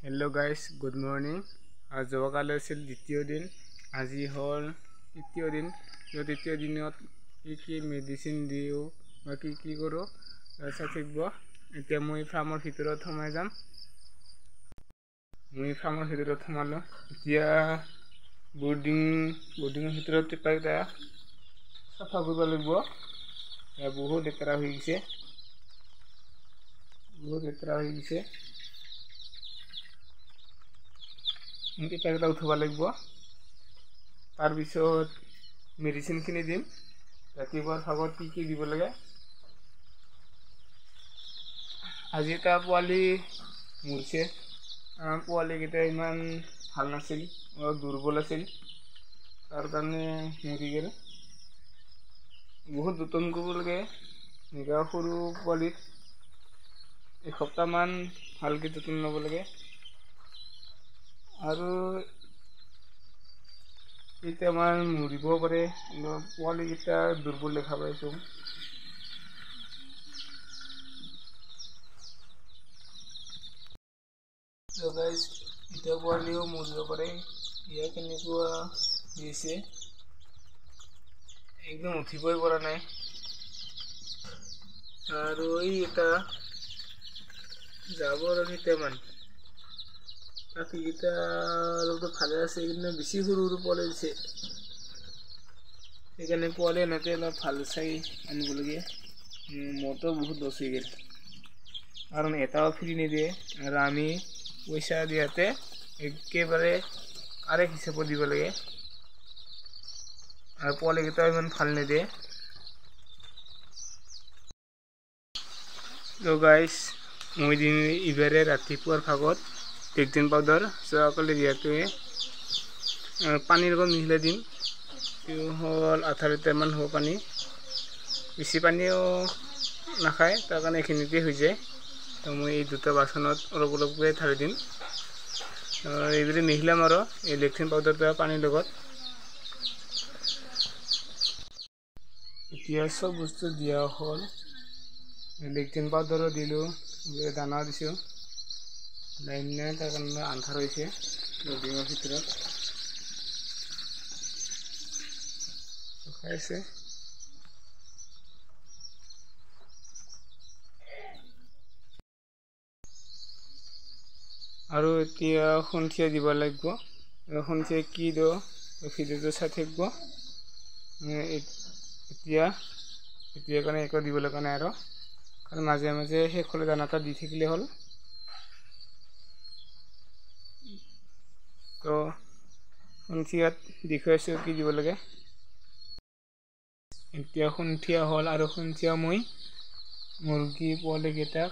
Hello guys good morning. आज যোৱাকালি আছিল দ্বিতীয় দিন, আজি হ'ল তৃতীয় দিন। তৃতীয় দিনত কি মেডিচিন দিওঁ বা কি কৰোঁ চাই থাকিব। এতিয়া মই ফাৰ্মৰ ভিতৰত সোমাই যাম। মই ফাৰ্মৰ ভিতৰত সোমালোঁ। এতিয়া বৰ্ডিঙৰ ভিতৰত পেপাৰকেইটা চাফা কৰিব লাগিব। বহুত লেতেৰা হৈ গৈছে। পেপাৰকেইটা উঠাব লাগিব। তাৰপিছত মেডিচিনখিনি দিম। ৰাতিপুৱাৰ ভাগত কি দিব লাগে। আজি এটা পোৱালি মৰিছে। পোৱালিকেইটা ইমান ভাল নাছিল, অলপ দুৰ্বল আছিল, তাৰ কাৰণে মৰি গ'ল। বহুত যতন কৰিব লাগে। এনেকুৱা সৰু পোৱালিত এসপ্তাহমান ভালকৈ যতন ল'ব লাগে। আৰু কেইটামান মৰিব পাৰে, পোৱালিকেইটা দুৰ্বল দেখা পাইছোঁ। এতিয়া পোৱালিও মৰিব পাৰে। ইয়াৰ কেনেকুৱা হৈছে, একদম উঠিবই পৰা নাই। আৰু এটা যাব আৰু কেইটামান বাকীকেইটা অলপতো ভালে আছে, কিন্তু বেছি সৰু পোৱালি দিছে। সেইকাৰণে পোৱালি আনোতে অলপ ভাল চাই আনিব লাগে। মোৰতো বহুত লছ হৈ গ'ল, কাৰণ এটাও ফ্ৰী নিদিয়ে। আৰু আমি পইচা দিয়াতে একেবাৰে কাৰেক্ট হিচাপত দিব লাগে। আৰু পোৱালিকেইটাও ইমান ভাল নিদিয়ে। গাইছ, মই দিম ইবাৰে ৰাতিপুৱাৰ ভাগত লেকটিন পাউডাৰ। যোৱাকালি দিয়াটোৱে পানীৰ লগত মিহলাই দিম। হ'ল 8 লিটাৰমান হ'ব পানী। বেছি পানীও নাখায়, তাৰ কাৰণে এইখিনিতে হৈ যায়। তো মই এই দুটা বাচনত অলপকৈ ঢালি দিম। এইদৰে মিহলাম আৰু এই লেকটিন পাউডাৰটো পানীৰ লগত। এতিয়া চব বস্তু দিয়া হ'ল। লেকটিন পাউডাৰো দিলোঁ, দানা দিছোঁ। লাইন নাই, তাৰ কাৰণে আন্ধাৰ হৈছে বৰ্ডিঙৰ ভিতৰত। খাইছে আৰু এতিয়া সন্ধিয়া দিব লাগিব। সন্ধিয়া কি দিওঁ ভিডিঅ'টো চাই থাকিব। এতিয়া কাৰণে একো দিব লগা নাই আৰু, কাৰণ মাজে মাজে শেষ হ'লে দানা এটা দি থাকিলে হ'ল। তো সন্ধিয়াত দেখুৱাইছোঁ কি দিব লাগে। এতিয়া সন্ধিয়া হ'ল আৰু সন্ধিয়া মই মুৰ্গী পোৱালিকেইটাক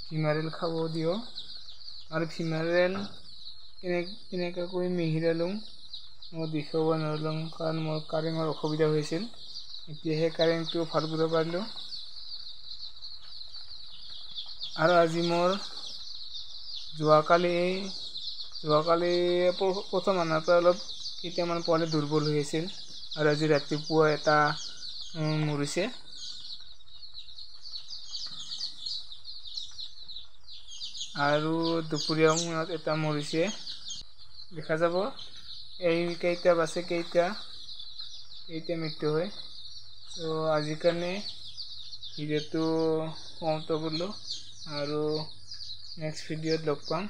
ভিমাৰেল খাব দিওঁ। আৰু ভিমাৰেল কেনেকৈ মিহলালোঁ মই দেখুৱাব নোৱাৰিলোঁ, কাৰণ মোৰ কাৰেঙৰ অসুবিধা হৈছিল। এতিয়া সেই কাৰেংটো ভাল কৰিব পাৰিলোঁ। আৰু আজি মোৰ যোৱাকালি প্ৰথম আনাৰ পৰা অলপ কেইটামান পোৱালি দুৰ্বল হৈ আছিল। আৰু আজি ৰাতিপুৱা এটা মৰিছে। আৰু দুপৰীয়া সময়ত এটা মৰিছে। দেখা যাব এই কেইটা বাছে কেইটা মৃত্যু হয়। তো আজিৰ কাৰণে ভিডিঅ'টো সমাপ্ত কৰিলোঁ, আৰু নেক্সট ভিডিঅ'ত লগ পাম।